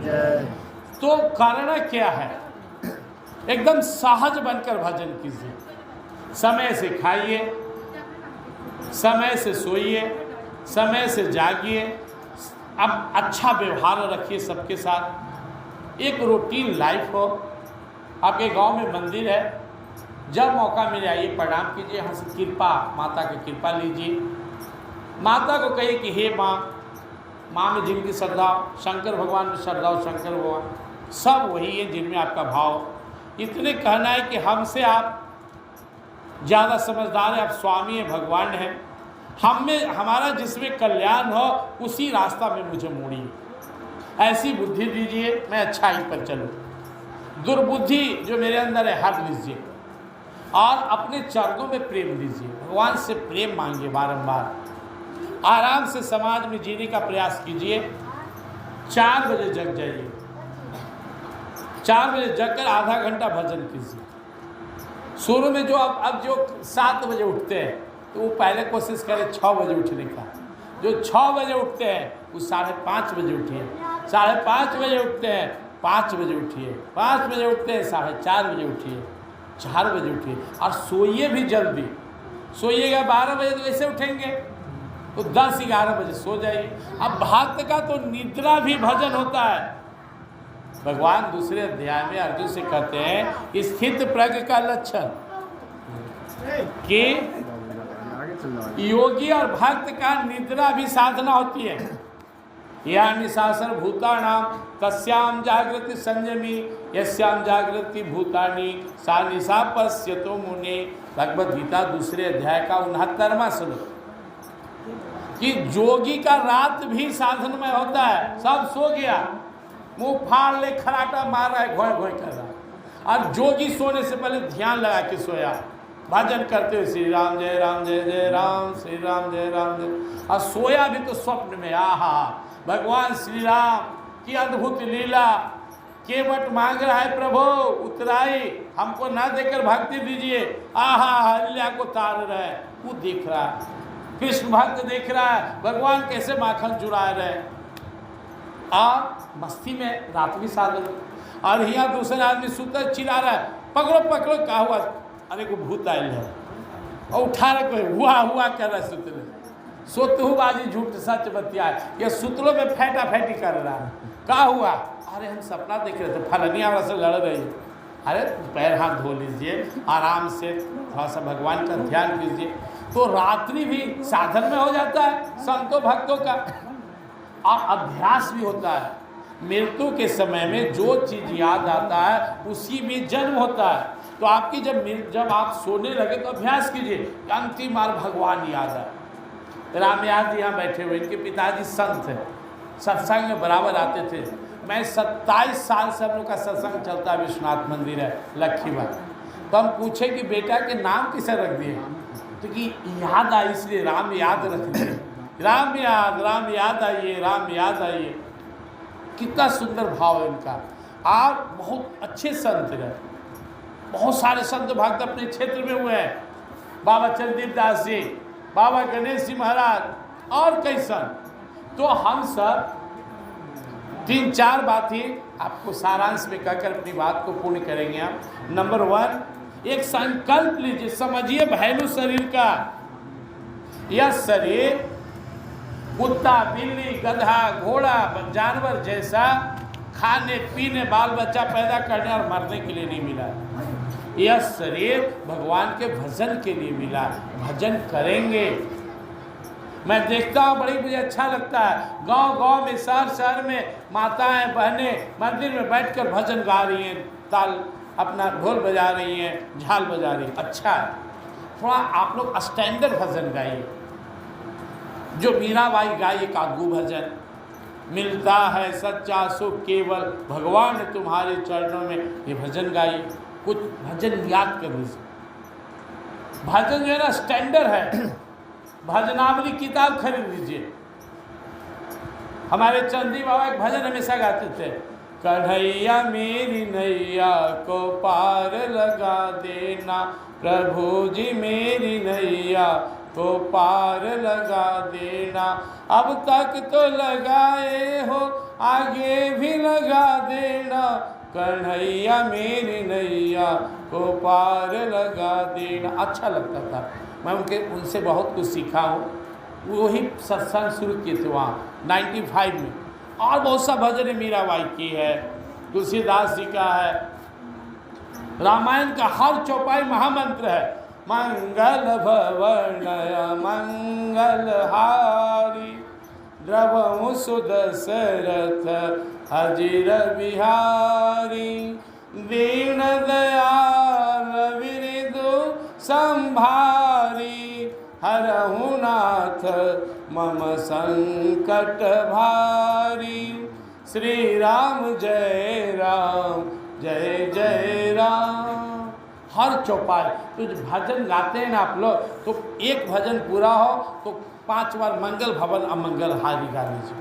तो करना क्या है, एकदम सहज बनकर भजन कीजिए। समय से खाइए, समय से सोइए, समय से जागिए। अब अच्छा व्यवहार रखिए सबके साथ, एक रूटीन लाइफ हो। आपके गांव में मंदिर है, जब मौका मिले आइए, प्रणाम कीजिए, यहाँ से कृपा, माता की कृपा लीजिए। माता को कहिए कि हे माँ, माँ में जिनकी श्रद्धा, शंकर भगवान में श्रद्धा हो, शंकर भगवान सब वही है जिनमें आपका भाव। इतने कहना है कि हमसे आप ज़्यादा समझदार हैं, आप स्वामी हैं, भगवान हैं। हम में हमारा जिसमें कल्याण हो उसी रास्ता में मुझे मोड़िए, ऐसी बुद्धि दीजिए, मैं अच्छाई पर चलूँ। दुर्बुद्धि जो मेरे अंदर है हट लीजिए और अपने चरणों में प्रेम दीजिए। भगवान से प्रेम मांगिए बारंबार। आराम से समाज में जीने का प्रयास कीजिए। 4 बजे जग जाइए, 4 बजे जगकर आधा घंटा भजन कीजिए। शुरू में जो अब जो 7 बजे उठते हैं तो वो पहले कोशिश करें 6 बजे उठने का। जो 6 बजे उठते हैं वो 5:30 बजे उठिए, 5:30 बजे उठते हैं 5 बजे उठिए, 5 बजे उठते हैं 4:30 बजे उठिए, 4 बजे उठिए। और सोइए भी जल्दी, सोइएगा 12 बजे तो कैसे उठेंगे, तो 10-11 बजे सो जाइए। अब भक्त का तो निद्रा भी भजन होता है। भगवान दूसरे अध्याय में अर्जुन से कहते हैं स्थित प्रज्ञ का लक्षण कि योगी और भक्त का निद्रा भी साधना होती है। या निशासन भूतानाम तस्याम जागृति संयमी यस्याम जागृति भूतानी सा निशा पश्यतो मुने। भगवद गीता दूसरे अध्याय का 69वां श्लोक कि जोगी का रात भी साधन में होता है। सब सो गया, मुंह फाड़ ले, खराटा मार रहा है, घोय घोय कर रहा है, और जोगी सोने से पहले ध्यान लगा के सोया, भजन करते हुए श्री राम जय राम जय जय राम, श्री राम जय राम जय। और सोया भी तो स्वप्न में, आहा भगवान श्री राम की अद्भुत लीला, केवट मांग रहा है प्रभु उतराई, हमको ना देकर भक्ति दीजिए। आहा हल्या को तार रहा है, वो देख रहा है, कृष्ण भक्त देख रहा है भगवान कैसे माखन चुरा रहे, और मस्ती में रात भी साधन। और यहाँ दूसरे आदमी सुतर चिल्ला रहा है पकड़ो पकड़ो, क्या हुआ, अरे को भूत आयल है, और उठा रखे हुआ कर रहा है सुतले, सोतहुबाजी झूठ सच बतिया, ये सुतलों में फैटा फैटी कर रहा है। क्या हुआ, अरे हम सपना देख रहे थे फलनिया वाला से लड़ रही है। अरे पैर हाथ धो लीजिए, आराम से थोड़ा सा भगवान का ध्यान कीजिए, तो रात्रि भी साधन में हो जाता है संतों भक्तों का, और अभ्यास भी होता है। मृत्यु के समय में जो चीज़ याद आता है उसी में जन्म होता है। तो आपकी जब आप सोने लगे तो अभ्यास कीजिए, अंतिम बार भगवान याद है। रामयाद जी यहाँ बैठे हुए, इनके पिताजी संत हैं, सत्संग में बराबर आते थे। मैं 27 साल से हम लोग का सत्संग चलता है, विश्वनाथ मंदिर है लक्ष्मीबाग। तो हम पूछे कि बेटा के नाम किसे रख दिए, तो कि याद आई इसलिए राम याद रख दिए। राम याद आइए, राम याद आइए। कितना सुंदर भाव है इनका। और बहुत अच्छे संत हैं, बहुत सारे संत भक्त अपने क्षेत्र में हुए हैं, बाबा चंदीप दास जी, बाबा गणेश जी महाराज और कई संत। तो हम सब 3-4 बातें आपको सारांश में कहकर अपनी बात को पूर्ण करेंगे हम। नंबर 1, एक संकल्प लीजिए, समझिए भैलू शरीर का। यह शरीर कुत्ता बिल्ली गधा घोड़ा जानवर जैसा खाने पीने बाल बच्चा पैदा करने और मरने के लिए नहीं मिला। यह शरीर भगवान के भजन के लिए मिला, भजन करेंगे। मैं देखता हूँ, बड़ी मुझे अच्छा लगता है, गांव-गांव में शहर में माताएं बहनें मंदिर में बैठकर भजन गा रही हैं, ताल अपना ढोल बजा रही हैं, झाल बजा रही हैं। अच्छा है, थोड़ा आप लोग स्टैंडर्ड भजन गाइए, जो मीराबाई गाइए कागू भजन, मिलता है सच्चा सुख केवल भगवान तुम्हारे चरणों में, ये भजन गाइए। कुछ भजन याद कर लीजिए, भजन जो है ना स्टैंडर्ड है, भजनावली किताब खरीद लीजिए। हमारे चंदी बाबा एक भजन हमेशा गाते थे, कन्हैया मेरी नैया को पार लगा देना, प्रभु जी मेरी नैया को पार लगा देना, अब तक तो लगाए हो आगे भी लगा देना, कन्हैया मेरी नैया को पार लगा देना। अच्छा लगता था, मैं उनसे बहुत कुछ सीखा हूँ। वही सत्संग शुरू किए थे वहाँ 95 में। और बहुत सा भजन मीराबाई की है, तुलसीदास जी का है, रामायण का हर चौपाई महामंत्र है। मंगल भवनय मंगलहारी, द्रवहु सुदशरथ अजिर बिहारी, दीन दयाल विरिदु संभारी, हरहु नाथ मम संकट भारी। श्री राम जय राम जय जय राम। हर चौपाई तो जो भजन गाते हैं ना आप लोग, तो एक भजन पूरा हो तो 5 बार मंगल भवन अमंगल हारी गा लीजिए।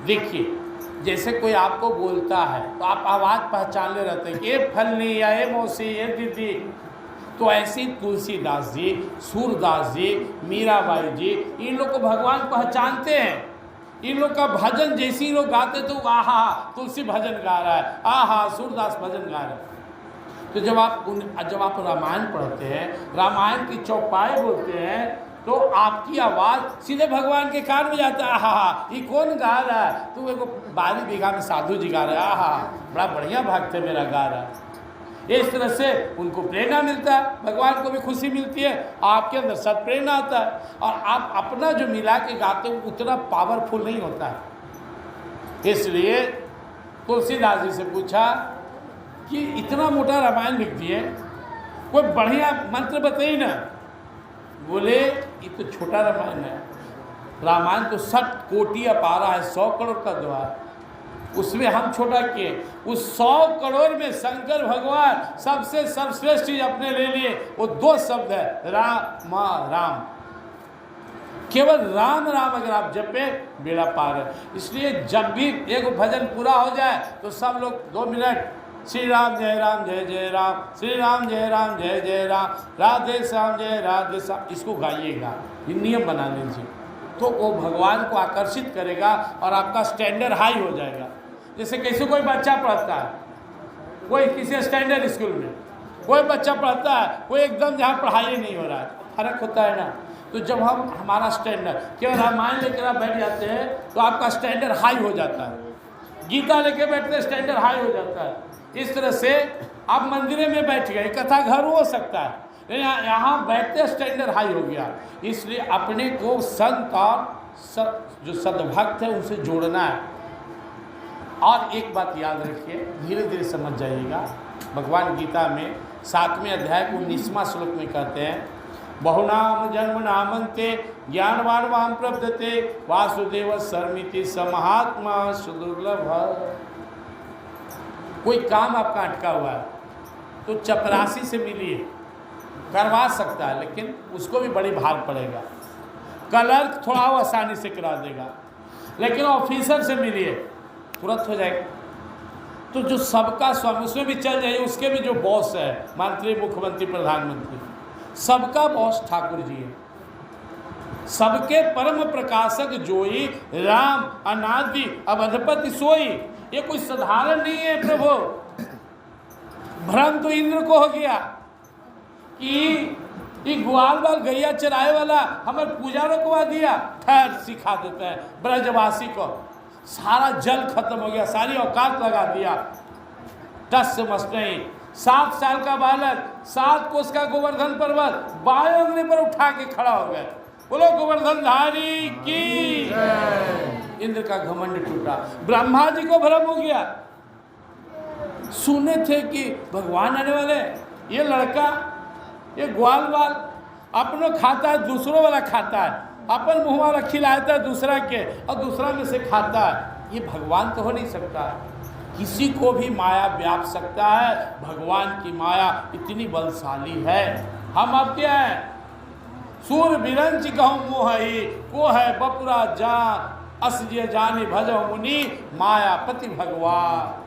देखिए, जैसे कोई आपको बोलता है तो आप आवाज़ पहचानले रहते हैं, ये फलनी या ये मौसी ये दीदी। तो ऐसे ही तुलसीदास जी, सूरदास जी, मीराबाई जी, इन लोग को भगवान पहचानते हैं। इन लोग का भजन जैसे ही लोग गाते तो आहा तुलसी भजन गा रहा है, आहा सूरदास भजन गा रहा है। तो जब आप रामायण पढ़ते हैं, रामायण की चौपाई बोलते हैं, तो आपकी आवाज़ सीधे भगवान के कान में जाता है। आहा ये कौन गा रहा है? तो एक 12 बीघा में साधु जी गा रहे हैं, आहा बड़ा बढ़िया भक्त है मेरा गा रहा है। इस तरह से उनको प्रेरणा मिलता है, भगवान को भी खुशी मिलती है, आपके अंदर सत प्रेरणा आता है। और आप अपना जो मिला के गाते हो उतना पावरफुल नहीं होता है। इसलिए तुलसीदास जी से पूछा कि इतना मोटा रामायण लिख दिए, कोई बढ़िया मंत्र बताइए ना। बोले ये तो छोटा रामायण है, रामायण तो 60 कोटि अपारा है, 100 करोड़ का द्वार, उसमें हम छोटा किए। उस 100 करोड़ में शंकर भगवान सबसे सर्वश्रेष्ठ चीज अपने ले लिए, वो 2 शब्द है, राम राम। केवल राम राम अगर आप जपे बेड़ा पार है। इसलिए जब भी एक भजन पूरा हो जाए तो सब लोग 2 मिनट श्री राम जय जय राम, श्री राम जय जय राम, राधे श्याम जय राधे श्याम, इसको गाइएगा, ये नियम बना लीजिए। तो वो भगवान को आकर्षित करेगा और आपका स्टैंडर्ड हाई हो जाएगा। जैसे कैसे कोई बच्चा पढ़ता है, कोई किसी स्टैंडर्ड स्कूल में कोई बच्चा पढ़ता है, कोई एकदम जहाँ पढ़ाई नहीं हो रहा है, फर्क होता है ना। तो जब हमारा स्टैंडर्ड, केवल रामायण लेकर आप बैठ जाते हैं तो आपका स्टैंडर्ड हाई हो जाता है, गीता लेके बैठते स्टैंडर्ड हाई हो जाता है। इस तरह से आप मंदिर में बैठ गए, कथा घर हो सकता है, यहाँ बैठते स्टैंडर्ड हाई हो गया। इसलिए अपने को संत और जो सद्भक्त है उनसे जोड़ना है। और एक बात याद रखिए, धीरे धीरे समझ जाइएगा। भगवान गीता में 7वें अध्याय को 19वां श्लोक में कहते हैं, बहुनाम जन्म नामन्ते ज्ञानवान वाम प्रपद्यते वासुदेव सर्वमिति समहात्मा सुदुर्लभ। कोई काम आपका अटका हुआ है तो चपरासी से मिलिए, करवा सकता है, लेकिन उसको भी बड़ी भार पड़ेगा। क्लर्क थोड़ा आसानी से करा देगा, लेकिन ऑफिसर से मिलिए तुरंत हो जाएगा। तो जो सबका स्वामी, उसमें भी चल जाइए, उसके भी जो बॉस है, मंत्री मुख्यमंत्री प्रधानमंत्री, सबका बॉस ठाकुर जी है। सबके परम प्रकाशक जोई, राम अनादि अवधपति सोई। ये कोई साधारण नहीं है प्रभु। भ्रम तो इंद्र को हो गया कि ग्वाल बाल गैया चराए वाला हमारे पूजा रुकवा दिया, ठहर सिखा देता है ब्रजवासी को। सारा जल खत्म हो गया, सारी औकात लगा दिया, टस से मस नहीं। 7 साल का बालक 7 कोस का गोवर्धन पर्वत बाएं अंगली पर उठा के खड़ा हो गया। बोलो गोवर्धन धारी की। इंद्र का घमंड टूटा, ब्रह्मा जी को भ्रम हो गया। सुने थे कि भगवान आने वाले, ये लड़का ये ग्वाल बाल अपनों खाता है, दूसरों वाला खाता है, अपन मुँह वाला खिलाता है दूसरा के, और दूसरा में से खाता है। ये भगवान तो हो नहीं सकता। किसी को भी माया व्याप सकता है, भगवान की माया इतनी बलशाली है। हम अब क्या है, सूर बिरंच कहूँ मोहि को है बपुरा जान, असजे जानी भजो मुनि मायापति भगवान।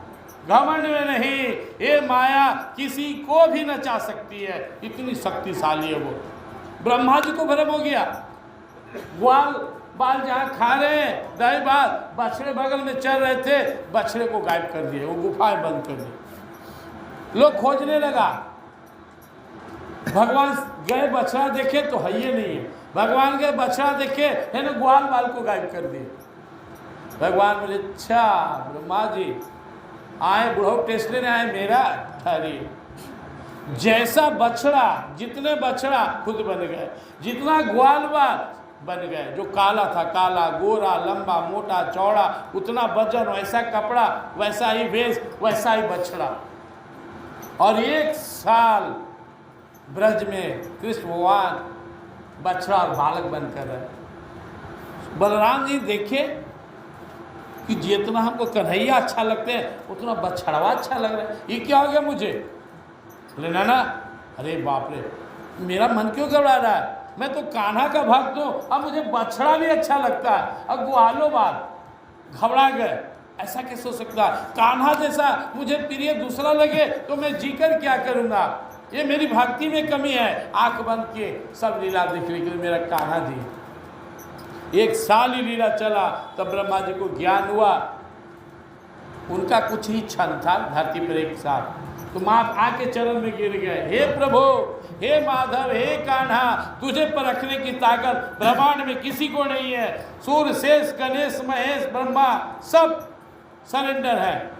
घमंड में नहीं, ये माया किसी को भी नचा सकती है, इतनी शक्तिशाली है वो। ब्रह्मा जी को भ्रम हो गया, ग्वाल बाल जहाँ खा रहे हैं दही भात, बछड़े बगल में चल रहे थे, बछड़े को गायब कर दिए, वो गुफाएं बंद कर दी। लोग खोजने लगा, भगवान गए बछड़ा देखे तो है ये नहीं है, भगवान गए बछड़ा देखे है ना, ग्वाल बाल को गायब कर दिए। भगवान बोले अच्छा ब्रह्मा जी आए, बुढ़ो टेस्ट लेने आए मेरा, ठहरिए। जैसा बछड़ा, जितने बछड़ा खुद बन गए, जितना ग्वाल बाल बन गए, जो काला था काला, गोरा, लंबा, मोटा, चौड़ा, उतना वजन, वैसा कपड़ा, वैसा ही वेश, वैसा ही बछड़ा। और 1 साल ब्रज में कृष्ण भगवान बछड़ा और बालक बनकर रहे। बलराम जी देखे कि जितना हमको कन्हैया अच्छा लगते हैं उतना बछड़वा अच्छा लग रहा है, ये क्या हो गया मुझे? बोले ना, अरे बाप रे, मेरा मन क्यों घबरा रहा है, मैं तो कान्हा का भक्त हूँ, अब मुझे बछड़ा भी अच्छा लगता है, अब ग्वालो बाल, घबरा गए। ऐसा कैसे हो सकता है? कान्हा जैसा मुझे प्रिय दूसरा लगे तो मैं जीकर क्या करूँगा? ये मेरी भक्ति में कमी है। आंख बंद के सब लीला देखने के लिए मेरा कान्हा जी। 1 साल ही लीला चला, तब ब्रह्मा जी को ज्ञान हुआ। उनका कुछ ही क्षण था धरती पर 1 साल, तो माँ आके चरण में गिर गए, हे प्रभु, हे माधव, हे कान्हा, तुझे परखने की ताकत ब्रह्मांड में किसी को नहीं है। सूर्य, शेष, गणेश, महेश, ब्रह्मा सब सरेंडर है,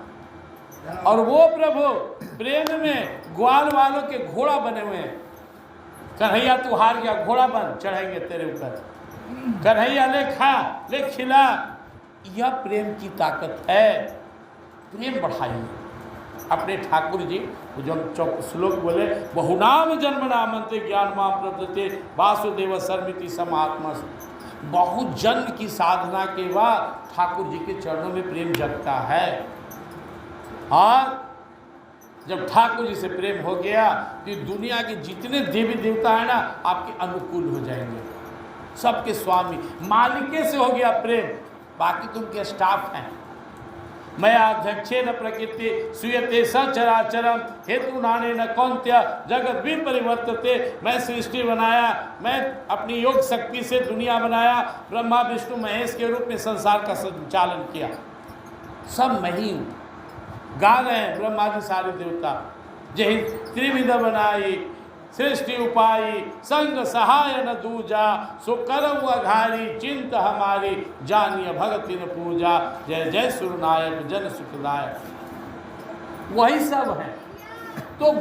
और वो प्रभु प्रेम में ग्वाल वालों के घोड़ा बने हुए हैं। कन्हैया तू हार गया, घोड़ा बन, चढ़ेंगे तेरे ऊपर। कन्हैया ले खा, ले खिला। यह प्रेम की ताकत है। प्रेम बढ़ाइए अपने ठाकुर जी। जो हम श्लोक बोले, बहुनाम जन्म नामंते ज्ञान माम प्रदते वासुदेव सर्वमिति समात्मा। बहुत जन्म की साधना के बाद ठाकुर जी के चरणों में प्रेम जगता है। और जब ठाकुर जी से प्रेम हो गया तो दुनिया के जितने देवी देवता हैं ना आपके अनुकूल हो जाएंगे, सबके स्वामी, मालिके से हो गया प्रेम, बाकी तुमके स्टाफ हैं। मैं अध्यक्षे न प्रकृति सुयते सचराचरम हेतु नाने न कौन्त्य जगत भी परिवर्तते। मैं सृष्टि बनाया, मैं अपनी योग शक्ति से दुनिया बनाया, ब्रह्मा विष्णु महेश के रूप में संसार का संचालन किया, सब मैं ही हूँ। गा रहे हैं ब्रह्मा जी सारे देवता, जय त्रिविध बनाई सृष्टि उपाई संग सहाय न दूजा सो करम अघारी चिंत हमारी जानिय भगति न पूजा। जय जय सुरनायक जन सुखदायक, वही सब है। तो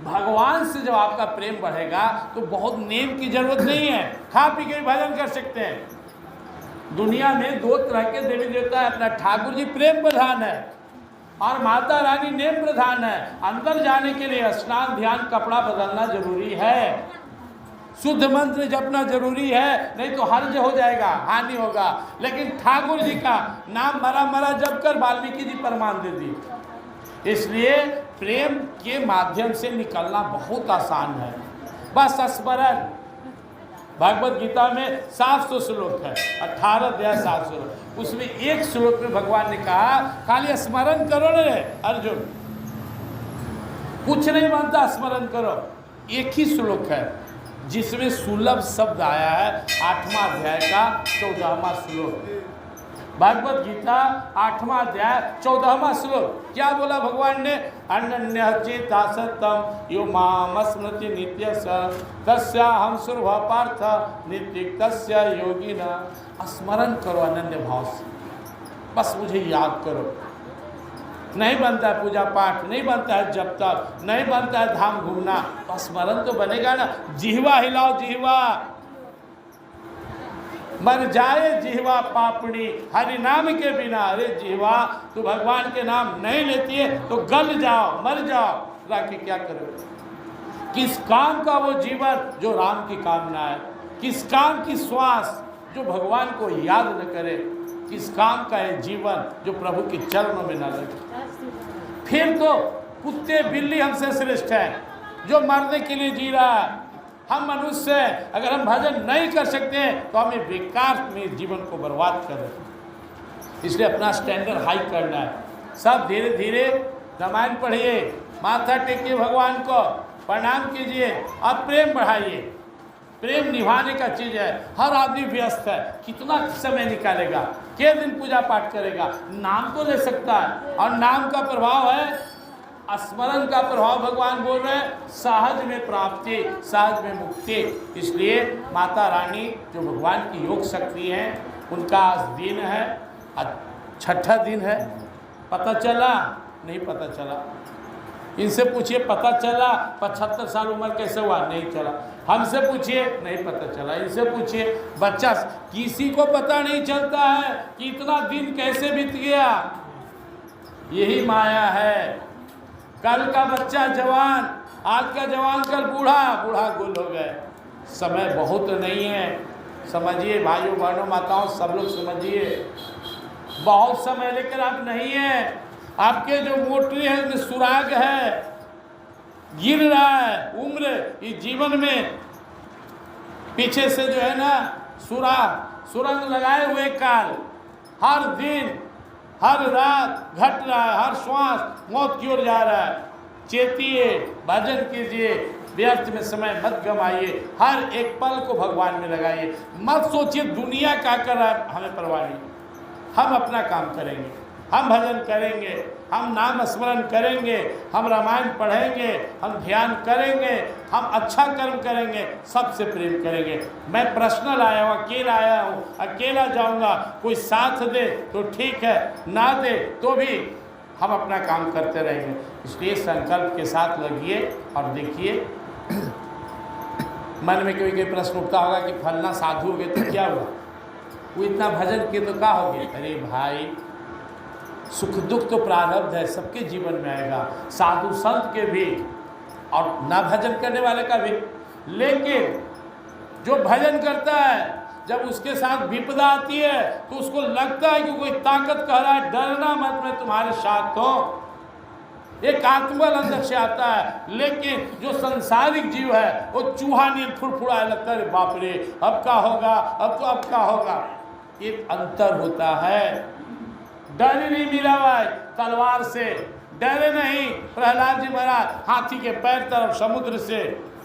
भगवान से जब आपका प्रेम बढ़ेगा तो बहुत नेम की जरूरत नहीं है, खा पी के भजन कर सकते हैं। दुनिया में 2 तरह के देवी देवता है, अपना ठाकुर जी प्रेम प्रधान है और माता रानी नेम प्रधान है। अंदर जाने के लिए स्नान ध्यान कपड़ा बदलना जरूरी है, शुद्ध मंत्र जपना जरूरी है, नहीं तो हर्ज हो जाएगा, हानि होगा। लेकिन ठाकुर जी का नाम मरा मरा जप कर वाल्मीकि जी प्रमाण दे दिए। इसलिए प्रेम के माध्यम से निकलना बहुत आसान है, बस स्मरण। भगवत गीता में 700 श्लोक है, 18 अध्याय 700 श्लोक। उसमें एक श्लोक में भगवान ने कहा खाली स्मरण करो रे अर्जुन, कुछ नहीं बनता, स्मरण करो। एक ही श्लोक है जिसमें सुलभ शब्द आया है, 8वां अध्याय का 14वां श्लोक। भगवत गीता 8वां अध्याय 14वां श्लोक। क्या बोला भगवान ने? अनन्य चेता सतम यो माम स्मृति नित्य तस्या हम सुरभ पार्थ नित्य तस्या योगिना। स्मरण करो अनन्य भाव से, बस मुझे याद करो। नहीं बनता है पूजा पाठ, नहीं बनता है जब तक, नहीं बनता है धाम घूमना, बस स्मरण तो बनेगा ना। जिह्वा हिलाओ, जिह्वा मर जाए जिह्वा पापड़ी हरि नाम के बिना। अरे जिह्वा तू भगवान के नाम नहीं लेती है तो गल जाओ, मर जाओ, राखी क्या करोगे? किस काम का वो जीवन जो राम की कामना है? किस काम की श्वास जो भगवान को याद न करे? किस काम का है जीवन जो प्रभु के चरणों में न लगे? फिर तो कुत्ते बिल्ली हमसे श्रेष्ठ है जो मरने के लिए जी रहा है। हम मनुष्य हैं, अगर हम भजन नहीं कर सकते हैं तो हमें बेकार में जीवन को बर्बाद कर रहे हैं। इसलिए अपना स्टैंडर्ड हाई करना है। सब धीरे धीरे रामायण पढ़िए, माथा टेकिए, भगवान को प्रणाम कीजिए और प्रेम बढ़ाइए। प्रेम निभाने का चीज है। हर आदमी व्यस्त है, कितना समय निकालेगा, के दिन पूजा पाठ करेगा, नाम तो ले सकता है। और नाम का प्रभाव है, स्मरण का प्रभाव। भगवान बोल रहे हैं सहज में प्राप्ति, सहज में मुक्ति। इसलिए माता रानी जो भगवान की योग शक्ति है, उनका आज दिन है, आज छठा दिन है। पता चला? नहीं पता चला। इनसे पूछिए पता चला 75 साल उम्र कैसे हुआ? नहीं चला। हमसे पूछिए, नहीं पता चला। इनसे पूछिए, बच्चा, किसी को पता नहीं चलता है कि इतना दिन कैसे बीत गया। यही माया है। कल का बच्चा जवान, आज का जवान कल बूढ़ा, बूढ़ा गुल हो गए। समय बहुत नहीं है, समझिए भाइयों बहनों माताओं, सब लोग समझिए। बहुत समय लेकर आप नहीं है। आपके जो मोटरी है उसमें सुराग है, गिर रहा है उम्र इस जीवन में। पीछे से जो है ना सुरंग लगाए हुए काल, हर दिन हर रात घट रहा है, हर श्वास मौत की ओर जा रहा है। चेतिए, भजन कीजिए, व्यर्थ में समय मत गमाइए, हर एक पल को भगवान में लगाइए। मत सोचिए दुनिया क्या कर रहा है, हमें परवाह नहीं। हम अपना काम करेंगे, हम भजन करेंगे, हम नाम स्मरण करेंगे, हम रामायण पढ़ेंगे, हम ध्यान करेंगे, हम अच्छा कर्म करेंगे, सबसे प्रेम करेंगे। मैं पर्सनल आया हूँ, अकेला आया हूँ, अकेला जाऊँगा, कोई साथ दे तो ठीक है, ना दे तो भी हम अपना काम करते रहेंगे। इसलिए संकल्प के साथ लगिए और देखिए। मन में कोई प्रश्न उठता होगा कि फलना साधु हो गए तो क्या हुआ, वो इतना भजन किए तो क्या हो गया? अरे भाई, सुख दुख तो प्रारब्ध है, सबके जीवन में आएगा, साधु संत के भी और ना भजन करने वाले का भी। लेकिन जो भजन करता है, जब उसके साथ विपदा आती है तो उसको लगता है कि कोई ताकत कह रहा है डरना मत, मैं तुम्हारे साथ हूँ। एक आत्मबल अंदर से आता है। लेकिन जो संसारिक जीव है वो चूहा नील फुड़फुड़ा लगता है, बाप रे अब क्या होगा, अब क्या होगा। एक अंतर होता है। डर नहीं मिला हुआ है तलवार से, डरे नहीं प्रहलाद जी महाराज हाथी के पैर तरफ समुद्र से,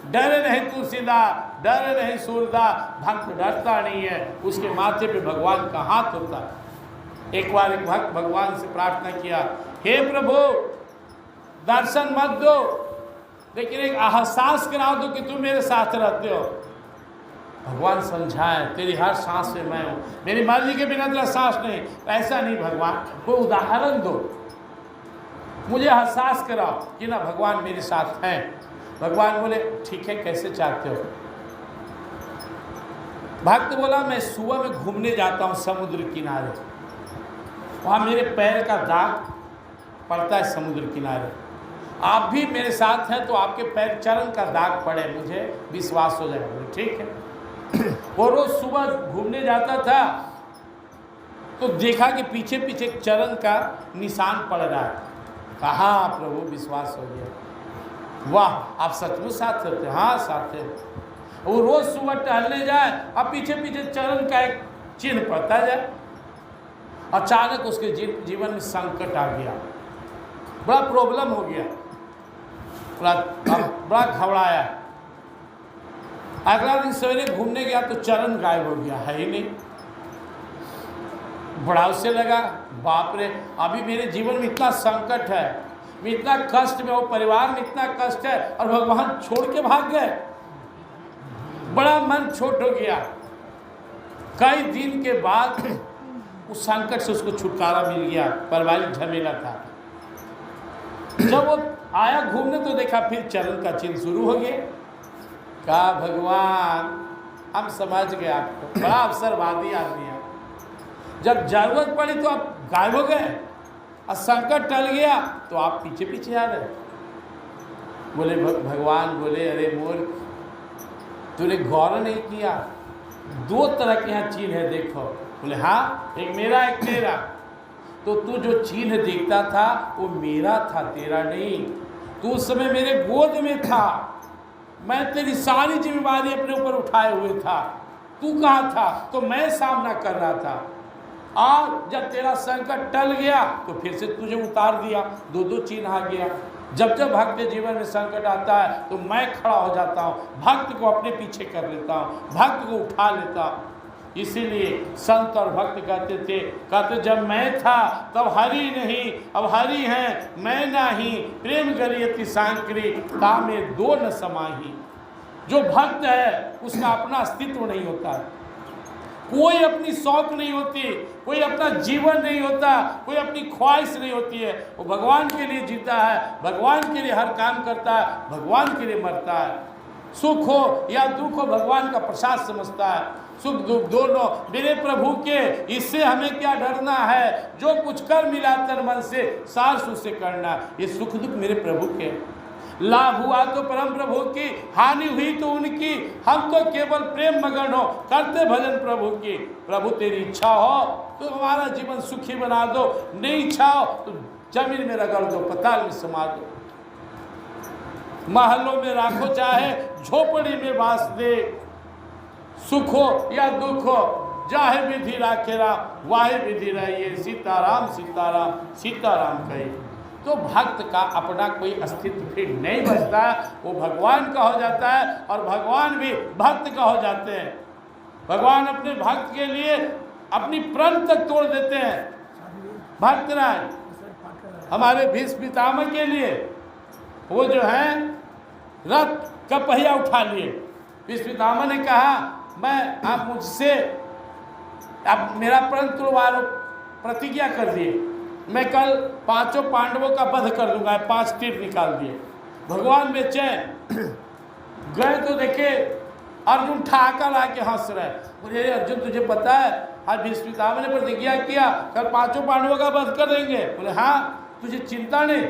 डरे नहीं तुलसीदास, डरे नहीं सूरदास। भक्त डरता नहीं है, उसके माथे पे भगवान का हाथ होता है। एक बार एक भक्त भगवान से प्रार्थना किया, हे प्रभु दर्शन मत दो, लेकिन एक एहसास करा दो कि तुम मेरे साथ रहते हो। भगवान समझाए, तेरी हर सांस में मैं हूँ, मेरी मर्जी के बिना तेरा सांस नहीं। ऐसा नहीं भगवान, कोई उदाहरण दो, मुझे एहसास कराओ कि ना भगवान मेरे साथ हैं। भगवान बोले ठीक है, कैसे चाहते हो? भक्त बोला मैं सुबह में घूमने जाता हूँ समुद्र किनारे, वहाँ मेरे पैर का दाग पड़ता है समुद्र किनारे। आप भी मेरे साथ हैं तो आपके पैर चरण का दाग पड़े, मुझे विश्वास हो जाएगा। बोले ठीक है। वो रोज सुबह घूमने जाता था तो देखा कि पीछे पीछे चरण का निशान पड़ रहा है। कहा प्रभु विश्वास हो गया, वाह आप सचमुच साथ रहते? हाँ साथ है। वो रोज सुबह टहलने जाए, अब पीछे पीछे चरण का एक चिन्ह पड़ता जाए। अचानक उसके जीवन में संकट आ गया, बड़ा प्रॉब्लम हो गया, बड़ा घबराया। अगला दिन सवेरे घूमने गया तो चरण गायब हो गया, है ही नहीं। बड़ा उससे लगा बाप रे, अभी मेरे जीवन में इतना संकट है, मैं इतना कष्ट में, वो परिवार में इतना कष्ट है और भगवान छोड़ के भाग गए। बड़ा मन छोट हो गया। कई दिन के बाद उस संकट से उसको छुटकारा मिल गया, पारिवारिक झमेला था। जब वो आया घूमने तो देखा फिर चरण का चिन्ह शुरू हो गया। कहा भगवान हम समझ गए आपको, बड़ा अवसरवादी आदमी है, जब जरूरत पड़ी तो आप गायब हो गए और संकट टल गया तो आप पीछे पीछे आ रहे। बोले भगवान बोले अरे मोर तूने गौर नहीं किया, दो तरह के यहाँ चिन्ह है देखो। बोले हाँ, एक मेरा एक तेरा। तो तू जो चिन्ह देखता था वो मेरा था, तेरा नहीं। तू उस समय मेरे गोद में था, मैं तेरी सारी जिम्मेदारी अपने ऊपर उठाए हुए था। तू कहाँ था? तो मैं सामना कर रहा था। और जब तेरा संकट टल गया तो फिर से तुझे उतार दिया, दो दो चिन्ह आ गया। जब जब भक्त के जीवन में संकट आता है तो मैं खड़ा हो जाता हूँ, भक्त को अपने पीछे कर लेता हूँ, भक्त को उठा लेता हूँ। इसीलिए संत और भक्त कहते जब मैं था तब हरि नहीं, अब हरि हैं मैं नहीं, प्रेम गरियति सांकरी तामे दो न समाही। जो भक्त है उसका अपना अस्तित्व नहीं होता है, कोई अपनी शौक नहीं होती, कोई अपना जीवन नहीं होता, कोई अपनी ख्वाहिश नहीं होती है। वो भगवान के लिए जीता है, भगवान के लिए हर काम करता है, भगवान के लिए मरता है। सुख हो या दुख हो भगवान का प्रसाद समझता है, सुख दुख दोनों मेरे प्रभु के, इससे हमें क्या डरना है। जो कुछ कर मिला तन मन से सार सुख से करना, ये सुख दुख मेरे प्रभु के। लाभ हुआ तो परम प्रभु की, हानि हुई तो उनकी, हम तो केवल प्रेम मगन हो करते भजन प्रभु की। प्रभु तेरी इच्छा हो तो हमारा जीवन सुखी बना दो, नहीं इच्छा हो तो जमीन में रगड़ दो, पताल में समा दो। महलों में राखो चाहे झोपड़ी में वास दे, सुख हो या दुख हो जाहे विधि राखे राम, वाहे विधि रहिए। सीताराम सीताराम सीताराम कहे तो भक्त का अपना कोई अस्तित्व फिर नहीं बचता, वो भगवान का हो जाता है और भगवान भी भक्त का हो जाते हैं। भगवान अपने भक्त के लिए अपनी प्राण तक तोड़ देते हैं। भक्तराज हमारे भीष्म पितामह के लिए वो जो है रथ का पहिया उठा लिए। भीष्म पितामह ने कहा मैं आप मुझसे आप मेरा प्रण तुड़वा लो, प्रतिज्ञा कर दिए, मैं कल पांचों पांडवों का वध कर दूंगा। 5 तीर निकाल दिए। भगवान बेचैन गए तो देखे अर्जुन ठहाका ला के हंस रहे। बोले अर्जुन तुझे पता है आज भीष्म पितामह ने प्रतिज्ञा किया कल 5 पांडवों का वध कर देंगे। बोले हाँ, तुझे चिंता नहीं।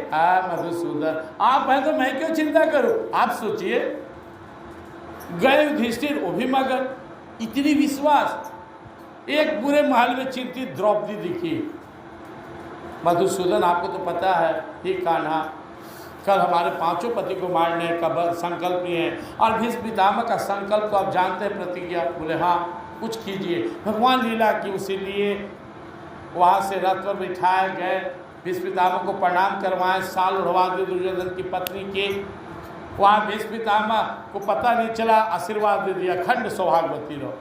मधुसूदन आप हैं तो मैं क्यों चिंता करूं, आप सोचिए। गए युधिष्ठिर, वो भी मगन, इतनी विश्वास। एक पूरे महल में चिंतित द्रौपदी दिखी। मधुसूदन आपको तो पता है, हे कान्हा कल हमारे 5 पति को मारने का संकल्प लिए हैं और भीष्म पितामह का संकल्प तो आप जानते हैं, प्रतिज्ञा। बोले हाँ कुछ कीजिए। भगवान लीला की, उसीलिए वहाँ से रथ पर बिठाए गए, भीष्म पितामह को प्रणाम करवाएं, साल उड़वा दे दुर्योधन की पत्नी के। वहाँ भीष्म पितामह को पता नहीं चला, आशीर्वाद दे दिया खंड सौभाग्यवती रहो।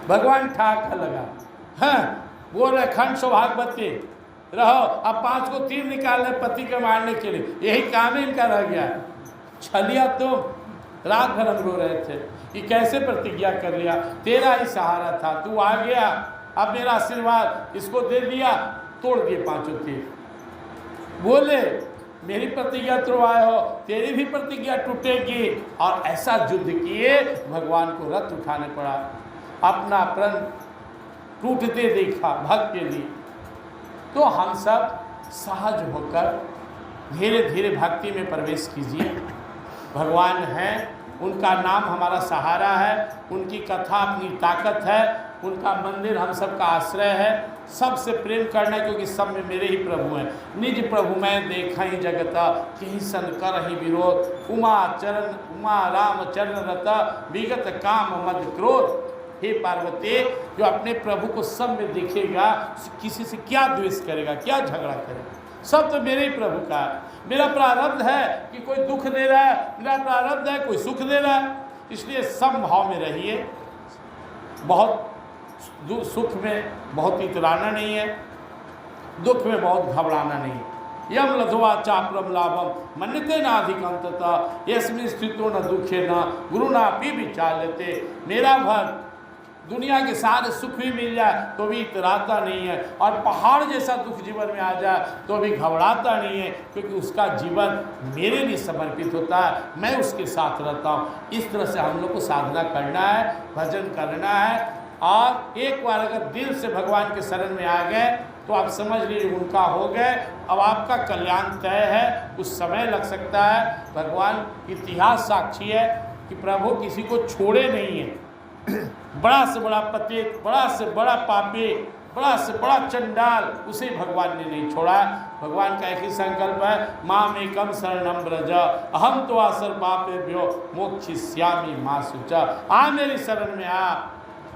भगवान ठाक लगा, हाँ बोल रहे खंड सौभाग्यवती रहो। अब 5 को तीर निकाल रहे पति के मारने के लिए, यही काम इनका रह गया। छलिया तुम रात भर हम रो रहे थे कि कैसे प्रतिज्ञा कर लिया, तेरा ही सहारा था, तू आ गया, अब मेरा आशीर्वाद इसको दे दिया, तोड़ दिए 5 तीर। बोले मेरी प्रतिज्ञा तोड़वाए हो, तेरी भी प्रतिज्ञा टूटेगी। और ऐसा युद्ध किए, भगवान को रथ उठाने पड़ा, अपना प्रण टूटते देखा भक्त के लिए। तो हम सब सहज होकर धीरे धीरे भक्ति में प्रवेश कीजिए। भगवान हैं, उनका नाम हमारा सहारा है, उनकी कथा अपनी ताकत है, उनका मंदिर हम सबका आश्रय है। सबसे प्रेम करना, क्योंकि सब में मेरे ही प्रभु हैं। निज प्रभु मैं देखा ही जगता, कहीं सन कर ही विरोध। उमा राम चरण रता, विगत काम मद क्रोध। हे पार्वती, जो अपने प्रभु को सब में देखेगा, किसी से क्या द्वेष करेगा, क्या झगड़ा करेगा। सब तो मेरे ही प्रभु का है। मेरा प्रारब्ध है कि कोई दुख दे रहा है, मेरा प्रारब्ध है कोई सुख दे रहा है। इसलिए सम भाव में रहिए। बहुत सुख में बहुत इतराना नहीं है, दुख में बहुत घबराना नहीं है। यम लधवा चाप्रम लाभम मन्यते नाधिकंतता, यस्मिन् स्थितो न दुखे न गुरुना पी विचाल्यते। मेरा भक्त दुनिया के सारे सुख भी मिल जाए तो भी इतराता नहीं है, और पहाड़ जैसा दुख जीवन में आ जाए तो भी घबराता नहीं है, क्योंकि उसका जीवन मेरे लिए समर्पित होता है, मैं उसके साथ रहता हूँ। इस तरह से हम लोग को साधना करना है, भजन करना है। और एक बार अगर दिल से भगवान के शरण में आ गए तो आप समझ लीजिए उनका हो गए, अब आपका कल्याण तय है। कुछ समय लग सकता है, भगवान इतिहास साक्षी है कि प्रभु किसी को छोड़े नहीं है। बड़ा से बड़ा पतित, बड़ा से बड़ा पापी, बड़ा से बड़ा चंडाल, उसे भगवान ने नहीं छोड़ा। भगवान का एक ही संकल्प है, माम एकम शरणम ब्रज अहम तो आसर पापेभ्यो मोक्षिष्यामि मा शुचा। आ मेरी शरण में आ,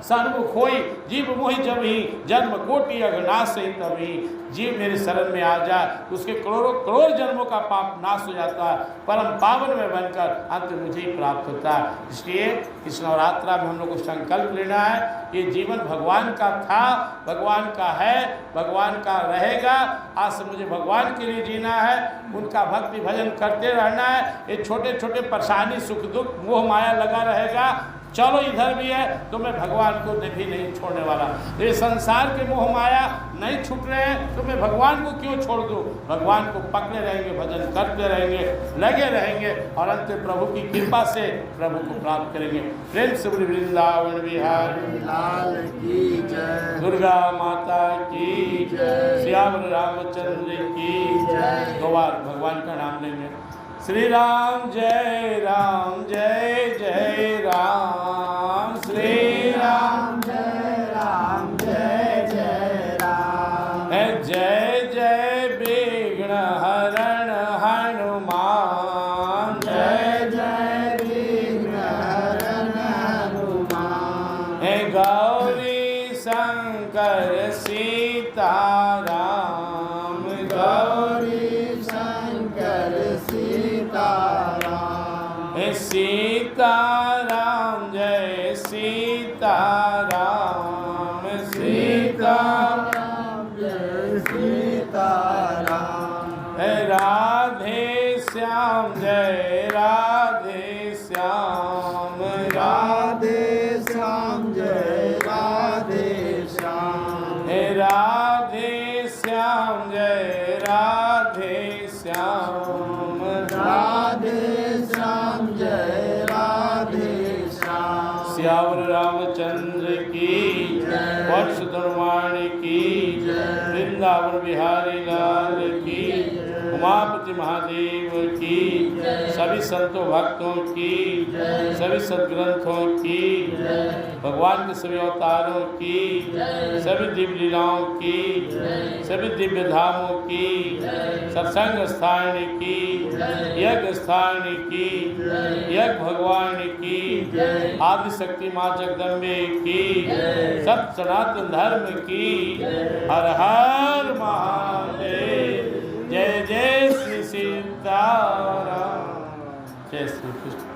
सर्व खोई जीव मोहि जब ही जन्म कोटि अघनाश ही तभी। जीव मेरे शरण में आ जाए उसके करोड़ों करोड़ जन्मों का पाप नाश हो जाता है, परम पावन में बनकर अंत मुझे ही प्राप्त होता है। इसलिए इस नवरात्रा में हम लोग को संकल्प लेना है, ये जीवन भगवान का था, भगवान का है, भगवान का रहेगा। आज से मुझे भगवान के लिए जीना है, उनका भक्ति भजन करते रहना है। ये छोटे छोटे परेशानी सुख दुख मोह माया लगा रहेगा, चलो इधर भी है तो मैं भगवान को भी नहीं छोड़ने वाला। ये संसार के मोह माया नहीं छूट रहे हैं तो मैं भगवान को क्यों छोड़ दूँ। भगवान को पकड़े रहेंगे, भजन करते रहेंगे, लगे रहेंगे और अंत प्रभु की कृपा से प्रभु को प्राप्त करेंगे। प्रेम से बोलिए वृंदावन बिहारी लाल की जय, दुर्गा माता की जय, श्याम रामचंद्र की जय। दो बार भगवान का नाम लेंगे। श्री राम जय जय राम, श्री राम जय जय राम। जय जय विघ्न हरण हनुमान, जय जय विघ्न हरण हनुमान। गौरी शंकर सीताराम, गौरी शंकर सीताराम। सीताराम जय सीताराम, सीताराम जय सीताराम। राधे श्याम जय राधे श्याम, राधे श्याम जय राधे श्याम। राधे श्याम जय राधे श्याम, राधे श्याम जय राधे श्याम। श्याम रामचंद्र की जय, वत्स धर्माणी की जय, वृंदावन बिहारी लाल की, उमापति महादेव की जय, सभी संतों भक्तों की जय, सभी सदग्रंथों की जय, भगवान के सभी अवतारों की जय, सभी दिव्य लीलाओं की जय, सभी दिव्य धामों की जय, सत्संग स्थान की जय, यज्ञ स्थान की जय, यज्ञ भगवान की जय, आदि शक्ति माँ जगदम्बे की जय, सब सनातन धर्म की हर हर महादेव। जय जय श्री सीताराम, जय श्री कृष्ण।